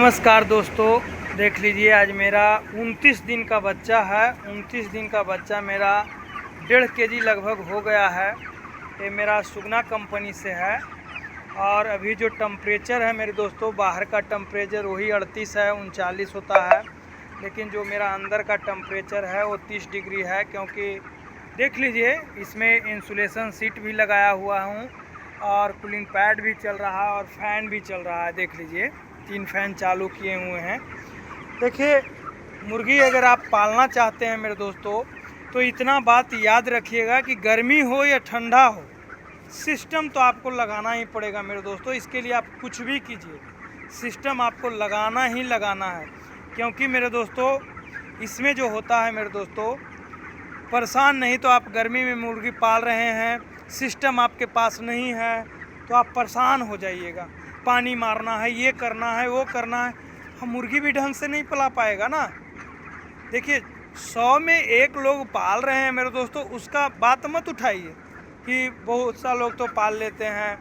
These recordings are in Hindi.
नमस्कार दोस्तों, देख लीजिए आज मेरा 29 दिन का बच्चा है। 29 दिन का बच्चा मेरा 1.5 केजी लगभग हो गया है। ये मेरा सुगना कंपनी से है। और अभी जो टेम्परेचर है मेरे दोस्तों, बाहर का टेम्परेचर वही 38 है, 39 होता है, लेकिन जो मेरा अंदर का टेम्परेचर है वो 30 डिग्री है। क्योंकि देख लीजिए इसमें इंसुलेशन सीट भी लगाया हुआ हूँ और कूलिंग पैड भी चल रहा है और फैन भी चल रहा है। देख लीजिए 3 फैन चालू किए हुए हैं। देखिए, मुर्गी अगर आप पालना चाहते हैं मेरे दोस्तों, तो इतना बात याद रखिएगा कि गर्मी हो या ठंडा हो, सिस्टम तो आपको लगाना ही पड़ेगा मेरे दोस्तों। इसके लिए आप कुछ भी कीजिए, सिस्टम आपको लगाना ही लगाना है। क्योंकि मेरे दोस्तों इसमें जो होता है मेरे दोस्तों, परेशान नहीं तो आप गर्मी में मुर्गी पाल रहे हैं, सिस्टम आपके पास नहीं है तो आप परेशान हो जाइएगा। पानी मारना है, ये करना है, वो करना है, हम मुर्गी भी ढंग से नहीं पला पाएगा ना। देखिए 100 में 1 लोग पाल रहे हैं मेरे दोस्तों, उसका बात मत उठाइए कि बहुत सा लोग तो पाल लेते हैं।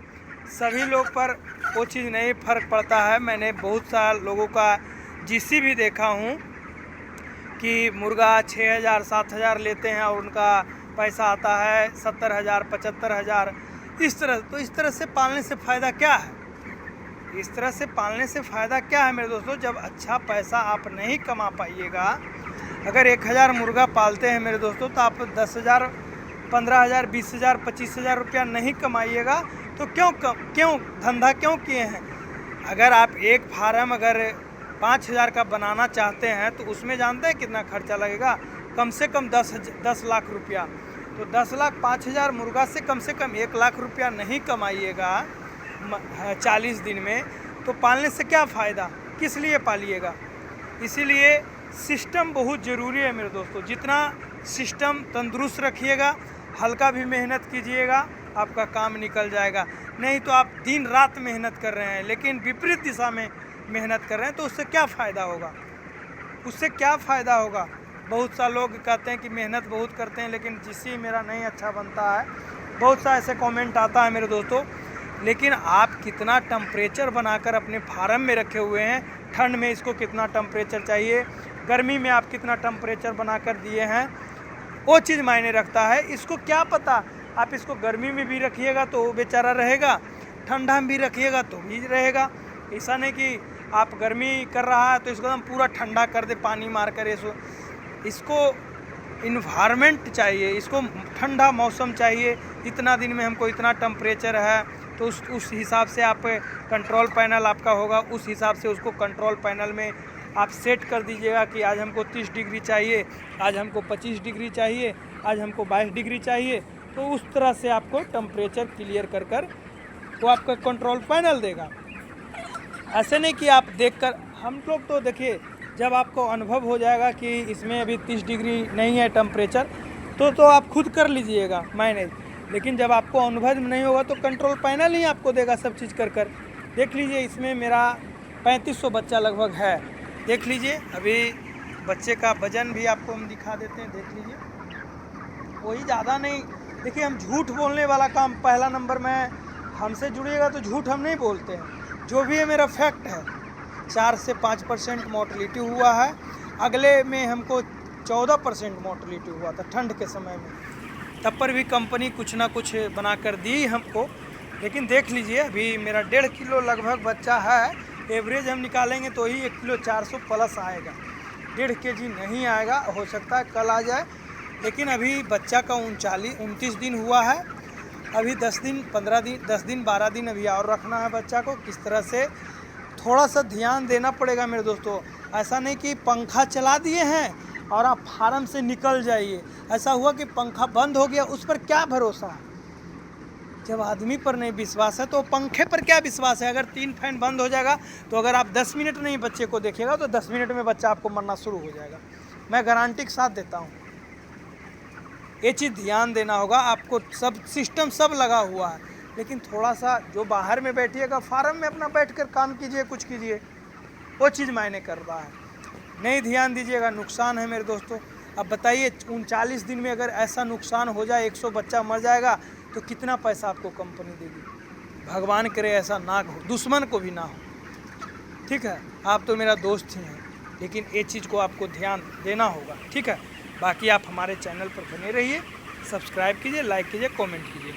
सभी लोग पर वो चीज़ नहीं फ़र्क पड़ता है। मैंने बहुत सा लोगों का जीसी भी देखा हूँ कि मुर्गा 6,000 7,000 लेते हैं और उनका पैसा आता है 70,000 75,000। इस तरह से पालने से फ़ायदा क्या है? इस तरह से पालने से फ़ायदा क्या है मेरे दोस्तों? जब अच्छा पैसा आप नहीं कमा पाइएगा, अगर 1,000 मुर्गा पालते हैं मेरे दोस्तों, तो आप 10,000 15,000 20,000 25,000 रुपया नहीं कमाइएगा तो क्यों धंधा क्यों किए हैं? अगर आप एक फार्म अगर 5,000 का बनाना चाहते हैं तो उसमें जानते हैं कितना खर्चा लगेगा? कम से कम 10 लाख रुपया। तो 10 लाख 5,000 मुर्गा से कम 1 लाख रुपया नहीं कमाइएगा 40 दिन में, तो पालने से क्या फ़ायदा? किस लिए पालिएगा? इसीलिए सिस्टम बहुत ज़रूरी है मेरे दोस्तों। जितना सिस्टम तंदुरुस्त रखिएगा, हल्का भी मेहनत कीजिएगा, आपका काम निकल जाएगा। नहीं तो आप दिन रात मेहनत कर रहे हैं लेकिन विपरीत दिशा में मेहनत कर रहे हैं, तो उससे क्या फ़ायदा होगा? उससे क्या फ़ायदा होगा? बहुत सा लोग कहते हैं कि मेहनत बहुत करते हैं लेकिन जिससे मेरा नहीं अच्छा बनता है। बहुत सा ऐसे कमेंट आता है मेरे दोस्तों। लेकिन आप कितना टेम्परेचर बनाकर अपने फार्म में रखे हुए हैं, ठंड में इसको कितना टेम्परेचर चाहिए, गर्मी में आप कितना टेम्परेचर बनाकर दिए हैं, वो चीज़ मायने रखता है। इसको क्या पता, आप इसको गर्मी में भी रखिएगा तो वो बेचारा रहेगा, ठंडा में भी रखिएगा तो भी रहेगा। ऐसा नहीं कि आप गर्मी कर रहा है तो इसको हम पूरा ठंडा कर दे पानी मार कर। इसको इन्वायरमेंट चाहिए, इसको ठंडा मौसम चाहिए। इतना दिन में हमको इतना टेम्परेचर है तो उस हिसाब से आप कंट्रोल पैनल आपका होगा, उस हिसाब से उसको कंट्रोल पैनल में आप सेट कर दीजिएगा कि आज हमको 30 डिग्री चाहिए, आज हमको 25 डिग्री चाहिए, आज हमको 22 डिग्री चाहिए। तो उस तरह से आपको टेम्परेचर क्लियर कर वो आपका कंट्रोल पैनल देगा। ऐसे नहीं कि आप देखकर, हम लोग तो देखिए जब आपको अनुभव हो जाएगा कि इसमें अभी 30 डिग्री नहीं है टेम्परेचर, तो आप खुद कर लीजिएगा मैनेज। लेकिन जब आपको अनुभव नहीं होगा तो कंट्रोल पैनल ही आपको देगा सब चीज़ कर। देख लीजिए इसमें मेरा 3500 बच्चा लगभग है। देख लीजिए अभी बच्चे का वजन भी आपको हम दिखा देते हैं। देख लीजिए वही ज़्यादा नहीं। देखिए हम झूठ बोलने वाला काम पहला नंबर में, हमसे जुड़िएगा तो झूठ हम नहीं बोलते हैं। जो भी है मेरा फैक्ट है। 4 से 5% मोर्टलिटी हुआ है, अगले में हमको 14% मोर्टलिटी हुआ था ठंड के समय में। तब पर भी कंपनी कुछ ना कुछ बना कर दी हमको। लेकिन देख लीजिए अभी मेरा 1.5 किलो लगभग बच्चा है। एवरेज हम निकालेंगे तो ही 1 किलो 400 प्लस आएगा, 1.5 केजी नहीं आएगा। हो सकता है कल आ जाए, लेकिन अभी बच्चा का 29 दिन हुआ है। अभी 10 दिन 15 दिन 10 दिन 12 दिन अभी और रखना है बच्चा को। किस तरह से थोड़ा सा ध्यान देना पड़ेगा मेरे दोस्तों। ऐसा नहीं कि पंखा चला दिए हैं और आप फार्म से निकल जाइए। ऐसा हुआ कि पंखा बंद हो गया, उस पर क्या भरोसा है? जब आदमी पर नहीं विश्वास है तो पंखे पर क्या विश्वास है? अगर 3 फैन बंद हो जाएगा तो अगर आप 10 मिनट नहीं बच्चे को देखिएगा तो 10 मिनट में बच्चा आपको मरना शुरू हो जाएगा। मैं गारंटी के साथ देता हूँ। ये चीज़ ध्यान देना होगा आपको। सब सिस्टम सब लगा हुआ है, लेकिन थोड़ा सा जो बाहर में बैठिएगा, फार्म में अपना बैठकर काम कीजिए, कुछ कीजिए, वो चीज़ मायने कर रहा है। नहीं ध्यान दीजिएगा, नुकसान है मेरे दोस्तों। अब बताइए 39 दिन में अगर ऐसा नुकसान हो जाए, 100 बच्चा मर जाएगा, तो कितना पैसा आपको कंपनी देगी? भगवान करे ऐसा ना हो, दुश्मन को भी ना हो। ठीक है। आप तो मेरा दोस्त ही हैं, लेकिन ये चीज़ को आपको ध्यान देना होगा, ठीक है। बाकी आप हमारे चैनल पर बने रहिए, सब्सक्राइब कीजिए, लाइक कीजिए, कमेंट कीजिए।